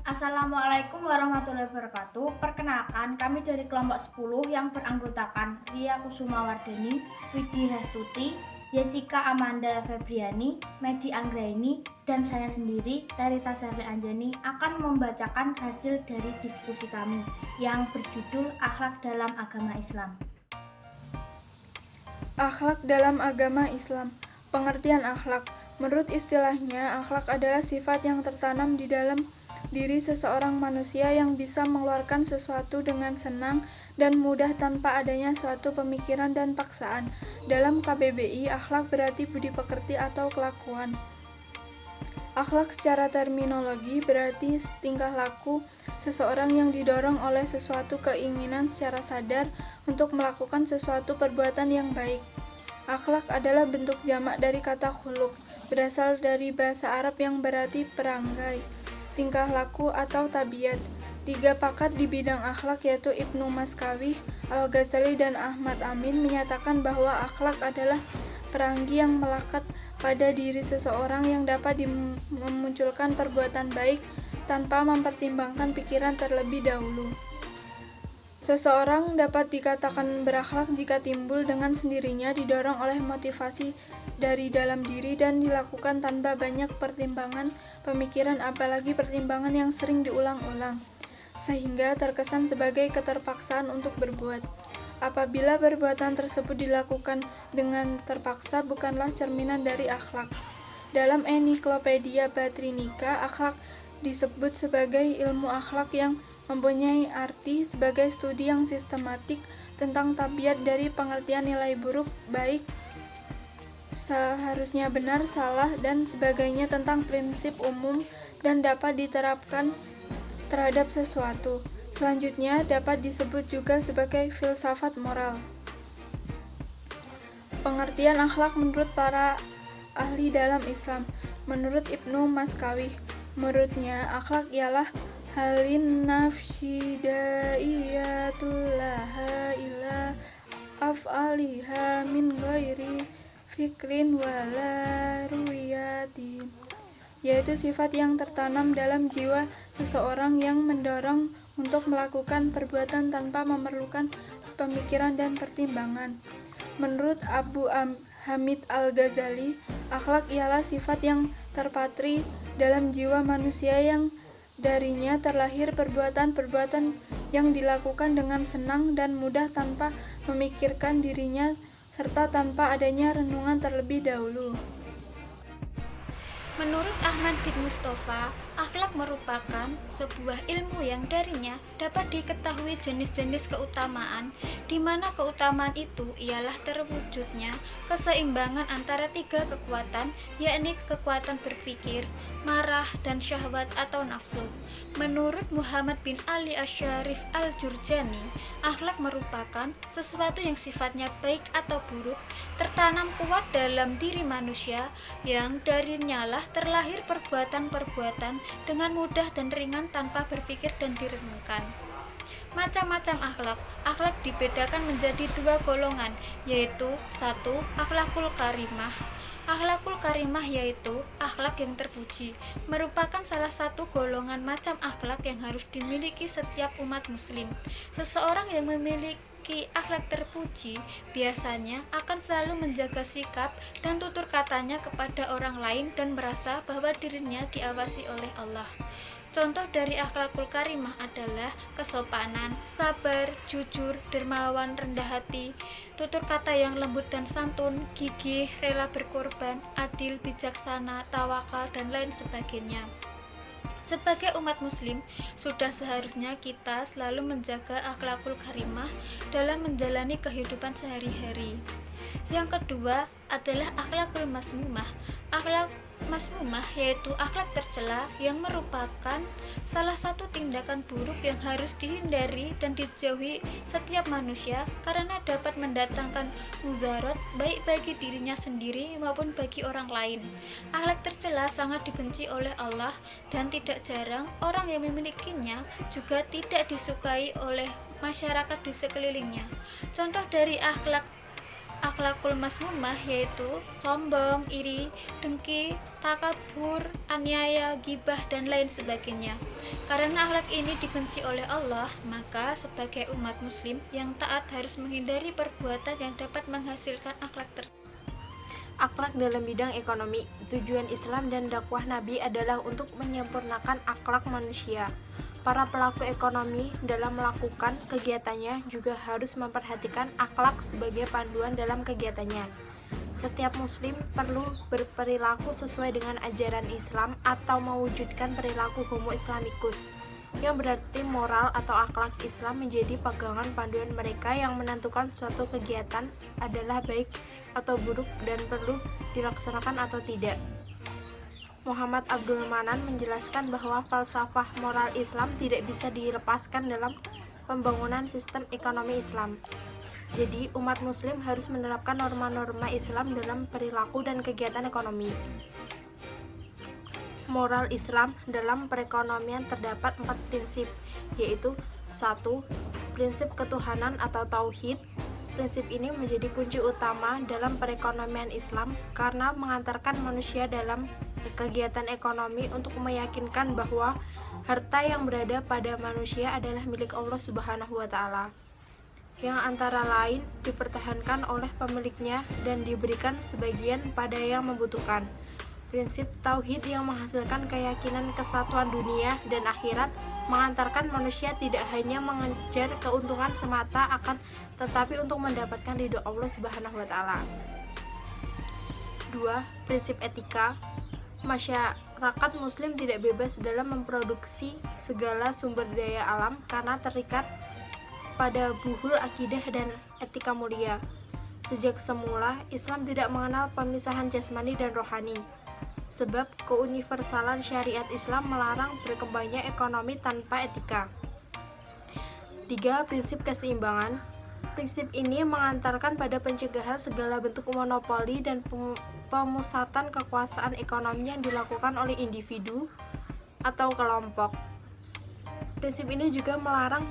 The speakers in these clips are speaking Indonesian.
Assalamualaikum warahmatullahi wabarakatuh. Perkenalkan, kami dari kelompok 10 yang beranggotakan Ria Kusumawardeni, Widi Hastuti, Jessica Amanda Febriani, Medi Anggraini, dan saya sendiri, Tarita Sarli Anjani, akan membacakan hasil dari diskusi kami yang berjudul Akhlak dalam Agama Islam. Akhlak dalam agama Islam. Pengertian akhlak. Menurut istilahnya, akhlak adalah sifat yang tertanam di dalam diri seseorang manusia yang bisa mengeluarkan sesuatu dengan senang dan mudah tanpa adanya suatu pemikiran dan paksaan. Dalam KBBI, akhlak berarti budi pekerti atau kelakuan. Akhlak secara terminologi berarti tingkah laku seseorang yang didorong oleh suatu keinginan secara sadar untuk melakukan sesuatu perbuatan yang baik. Akhlak adalah bentuk jamak dari kata khuluq, berasal dari bahasa Arab yang berarti perangai, tingkah laku atau tabiat. Tiga pakar di bidang akhlak yaitu Ibnu Maskawih, Al-Ghazali, dan Ahmad Amin menyatakan bahwa akhlak adalah perangi yang melekat pada diri seseorang yang dapat memunculkan perbuatan baik tanpa mempertimbangkan pikiran terlebih dahulu. Seseorang dapat dikatakan berakhlak jika timbul dengan sendirinya didorong oleh motivasi dari dalam diri dan dilakukan tanpa banyak pertimbangan pemikiran, apalagi pertimbangan yang sering diulang-ulang, sehingga terkesan sebagai keterpaksaan untuk berbuat. Apabila perbuatan tersebut dilakukan dengan terpaksa, bukanlah cerminan dari akhlak. Dalam Ensiklopedia Britannica, akhlak disebut sebagai ilmu akhlak yang mempunyai arti sebagai studi yang sistematik tentang tabiat dari pengertian nilai buruk, baik, seharusnya benar, salah, dan sebagainya tentang prinsip umum dan dapat diterapkan terhadap sesuatu. Selanjutnya dapat disebut juga sebagai filsafat moral. Pengertian akhlak menurut para ahli dalam Islam. Menurut Ibnu Maskawih, menurutnya akhlak ialah halin nafsi da'iyatul laha ila af'aliha min ghairi fikrin wala ruwiyatin, yaitu sifat yang tertanam dalam jiwa seseorang yang mendorong untuk melakukan perbuatan tanpa memerlukan pemikiran dan pertimbangan. Menurut Abu Hamid Al-Ghazali, akhlak ialah sifat yang terpatri dalam jiwa manusia yang darinya terlahir perbuatan-perbuatan yang dilakukan dengan senang dan mudah tanpa memikirkan dirinya serta tanpa adanya renungan terlebih dahulu. Menurut Ahmad bin Mustafa, akhlak merupakan sebuah ilmu yang darinya dapat diketahui jenis-jenis keutamaan, di mana keutamaan itu ialah terwujudnya keseimbangan antara tiga kekuatan, yakni kekuatan berpikir, marah, dan syahwat atau nafsu. Menurut Muhammad bin Ali Asy-Syarif Al-Jurjani, akhlak merupakan sesuatu yang sifatnya baik atau buruk, tertanam kuat dalam diri manusia, yang darinya lah terlahir perbuatan-perbuatan dengan mudah dan ringan tanpa berpikir dan direnungkan. Macam-macam akhlak. Akhlak dibedakan menjadi dua golongan, yaitu satu, akhlakul karimah. Akhlakul karimah yaitu akhlak yang terpuji, merupakan salah satu golongan macam akhlak yang harus dimiliki setiap umat muslim. Seseorang yang memiliki akhlak terpuji biasanya akan selalu menjaga sikap dan tutur katanya kepada orang lain dan merasa bahwa dirinya diawasi oleh Allah. Contoh dari akhlakul karimah adalah kesopanan, sabar, jujur, dermawan, rendah hati, tutur kata yang lembut dan santun, gigih, rela berkorban, adil, bijaksana, tawakal, dan lain sebagainya. Sebagai umat muslim, sudah seharusnya kita selalu menjaga akhlakul karimah dalam menjalani kehidupan sehari-hari. Yang kedua adalah akhlakul masmumah. Akhlak masmumah yaitu akhlak tercela yang merupakan salah satu tindakan buruk yang harus dihindari dan dijauhi setiap manusia karena dapat mendatangkan mudarat baik bagi dirinya sendiri maupun bagi orang lain. Akhlak tercela sangat dibenci oleh Allah dan tidak jarang orang yang memilikinya juga tidak disukai oleh masyarakat di sekelilingnya. Contoh dari akhlak akhlakul mazmumah yaitu sombong, iri, dengki, takabur, aniaya, gibah, dan lain sebagainya. Karena akhlak ini dibenci oleh Allah, maka sebagai umat muslim yang taat harus menghindari perbuatan yang dapat menghasilkan akhlak tersebut. Akhlak dalam bidang ekonomi. Tujuan Islam dan dakwah Nabi adalah untuk menyempurnakan akhlak manusia. Para pelaku ekonomi dalam melakukan kegiatannya juga harus memperhatikan akhlak sebagai panduan dalam kegiatannya. Setiap muslim perlu berperilaku sesuai dengan ajaran Islam atau mewujudkan perilaku homo islamikus, yang berarti moral atau akhlak Islam menjadi pegangan panduan mereka yang menentukan suatu kegiatan adalah baik atau buruk dan perlu dilaksanakan atau tidak. Muhammad Abdul Manan menjelaskan bahwa falsafah moral Islam tidak bisa dilepaskan dalam pembangunan sistem ekonomi Islam. Jadi, umat muslim harus menerapkan norma-norma Islam dalam perilaku dan kegiatan ekonomi. Moral Islam dalam perekonomian terdapat 4 prinsip, yaitu 1. Prinsip ketuhanan atau tauhid. Prinsip ini menjadi kunci utama dalam perekonomian Islam karena mengantarkan manusia dalam kegiatan ekonomi untuk meyakinkan bahwa harta yang berada pada manusia adalah milik Allah Subhanahu wa Ta'ala, yang antara lain dipertahankan oleh pemiliknya dan diberikan sebagian pada yang membutuhkan. Prinsip tauhid yang menghasilkan keyakinan kesatuan dunia dan akhirat mengantarkan manusia tidak hanya mengejar keuntungan semata akan tetapi untuk mendapatkan ridho Allah Subhanahu wa Ta'ala. 2. Prinsip etika. Masyarakat muslim tidak bebas dalam memproduksi segala sumber daya alam karena terikat pada buhul akidah dan etika mulia. Sejak semula, Islam tidak mengenal pemisahan jasmani dan rohani, sebab keuniversalan syariat Islam melarang berkembangnya ekonomi tanpa etika. 3. Prinsip keseimbangan. Prinsip ini mengantarkan pada pencegahan segala bentuk monopoli dan pemusatan kekuasaan ekonomi yang dilakukan oleh individu atau kelompok. Prinsip ini juga melarang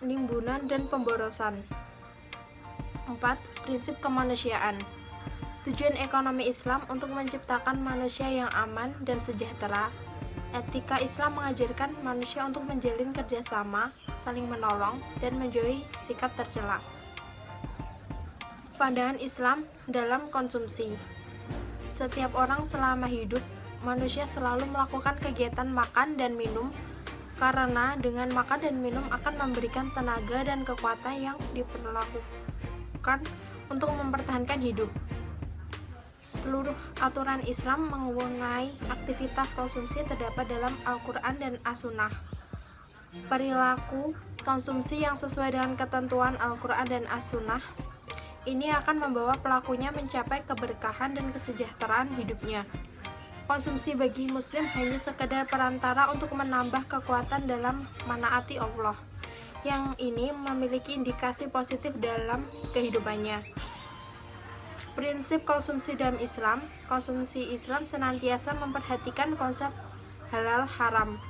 penimbunan dan pemborosan. 4. Prinsip kemanusiaan. Tujuan ekonomi Islam untuk menciptakan manusia yang aman dan sejahtera. Etika Islam mengajarkan manusia untuk menjalin kerjasama, saling menolong, dan menjauhi sikap tercela. Pandangan Islam dalam konsumsi. Setiap orang selama hidup, manusia selalu melakukan kegiatan makan dan minum, karena dengan makan dan minum akan memberikan tenaga dan kekuatan yang diperlukan untuk mempertahankan hidup. Seluruh aturan Islam mengenai aktivitas konsumsi terdapat dalam Al-Quran dan As-Sunnah. Perilaku konsumsi yang sesuai dengan ketentuan Al-Quran dan As-Sunnah ini akan membawa pelakunya mencapai keberkahan dan kesejahteraan hidupnya. Konsumsi bagi muslim hanya sekedar perantara untuk menambah kekuatan dalam menaati Allah, yang ini memiliki indikasi positif dalam kehidupannya. Prinsip konsumsi dalam Islam. Konsumsi Islam senantiasa memperhatikan konsep halal haram,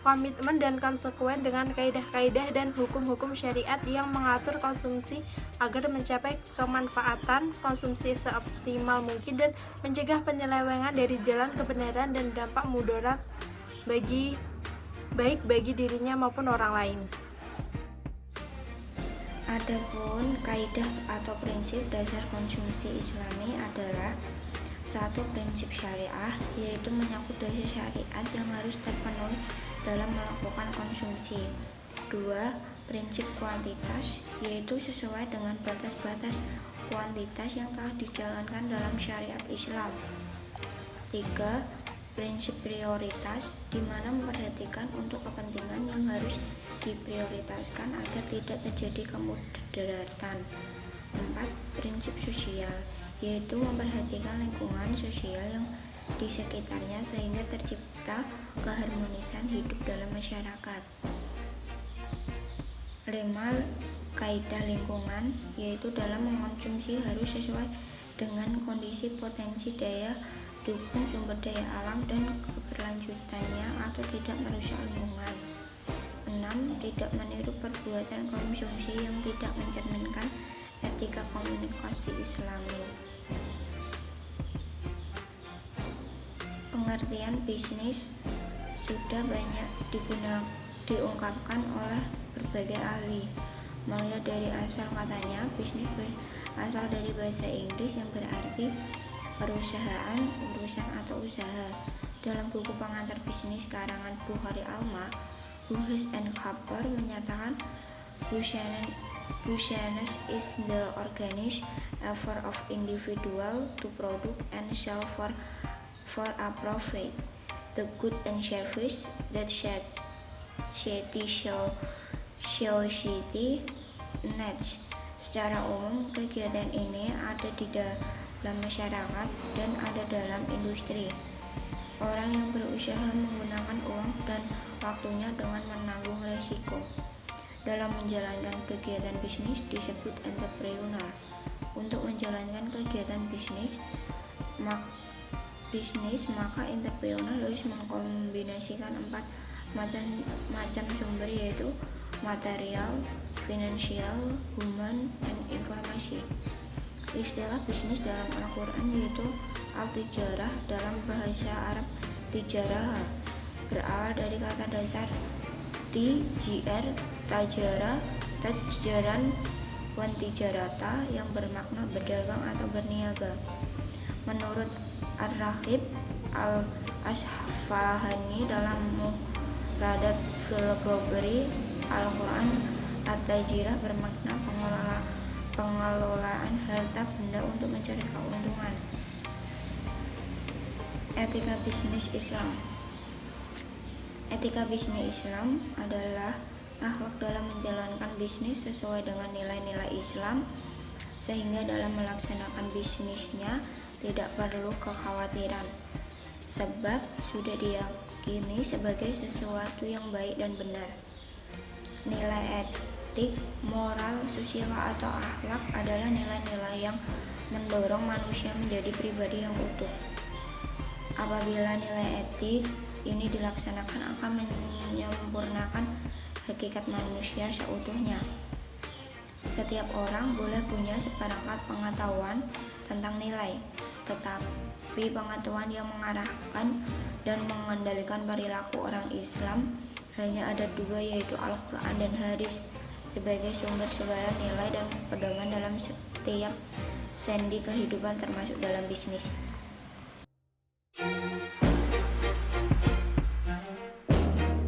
komitmen dan konsekuen dengan kaidah-kaidah dan hukum-hukum syariat yang mengatur konsumsi agar mencapai kemanfaatan konsumsi seoptimal mungkin dan mencegah penyelewengan dari jalan kebenaran dan dampak mudarat baik bagi dirinya maupun orang lain. Adapun kaidah atau prinsip dasar konsumsi Islami adalah 1. Prinsip syariah, yaitu menyangkut dasar syariat yang harus terpenuhi dalam melakukan konsumsi. 2. Prinsip kuantitas, yaitu sesuai dengan batas-batas kuantitas yang telah dijalankan dalam syariat Islam. 3. Prinsip prioritas, di mana memperhatikan untuk kepentingan yang harus diprioritaskan agar tidak terjadi kemudaratan. 4. Prinsip sosial, yaitu memperhatikan lingkungan sosial yang di sekitarnya sehingga tercipta keharmonisan hidup dalam masyarakat. 5. Kaidah lingkungan, yaitu dalam mengkonsumsi harus sesuai dengan kondisi potensi daya dukung sumber daya alam dan keberlanjutannya atau tidak merusak lingkungan. 6. Tidak meniru perbuatan konsumsi yang tidak mencerminkan etika komunikasi Islami. Pengertian bisnis sudah banyak diungkapkan oleh berbagai ahli. Melihat dari asal katanya, bisnis berasal dari bahasa Inggris yang berarti perusahaan, urusan atau usaha. Dalam buku pengantar bisnis karangan Bukhari Alma, Buhes and Harper menyatakan business is the organized effort of individual to produce and sell for a profit the good and service that society needs. Secara umum, kegiatan ini ada di dalam masyarakat dan ada dalam industri. Orang yang berusaha menggunakan uang dan waktunya dengan menanggung risiko dalam menjalankan kegiatan bisnis disebut entrepreneur. Untuk menjalankan kegiatan bisnis, maka entrepreneur harus mengkombinasikan 4 macam sumber, yaitu material, finansial, human, dan informasi. Istilah bisnis dalam Al-Quran yaitu al-tijarah, dalam bahasa Arab tijarah, berawal dari kata dasar tijr, tajara, tajjaran, wan tijarata, yang bermakna berdagang atau berniaga. Menurut Ar-Raghib Al-Asfahani dalam Mufradat fil Ghabri Al-Quran, at-tajirah bermakna pengelolaan harta benda untuk mencari keuntungan. Etika bisnis Islam. Etika bisnis Islam adalah akhlak dalam menjalankan bisnis sesuai dengan nilai-nilai Islam, sehingga dalam melaksanakan bisnisnya tidak perlu kekhawatiran, sebab sudah diyakini sebagai sesuatu yang baik dan benar. Nilai etik, moral, susila atau akhlak adalah nilai-nilai yang mendorong manusia menjadi pribadi yang utuh. Apabila nilai etik ini dilaksanakan akan menyempurnakan hakikat manusia seutuhnya. Setiap orang boleh punya seperangkat pengetahuan tentang nilai, tetapi pengetahuan yang mengarahkan dan mengendalikan perilaku orang Islam hanya ada 2, yaitu Al-Quran dan Hadis sebagai sumber segala nilai dan pedoman dalam setiap sendi kehidupan, termasuk dalam bisnis.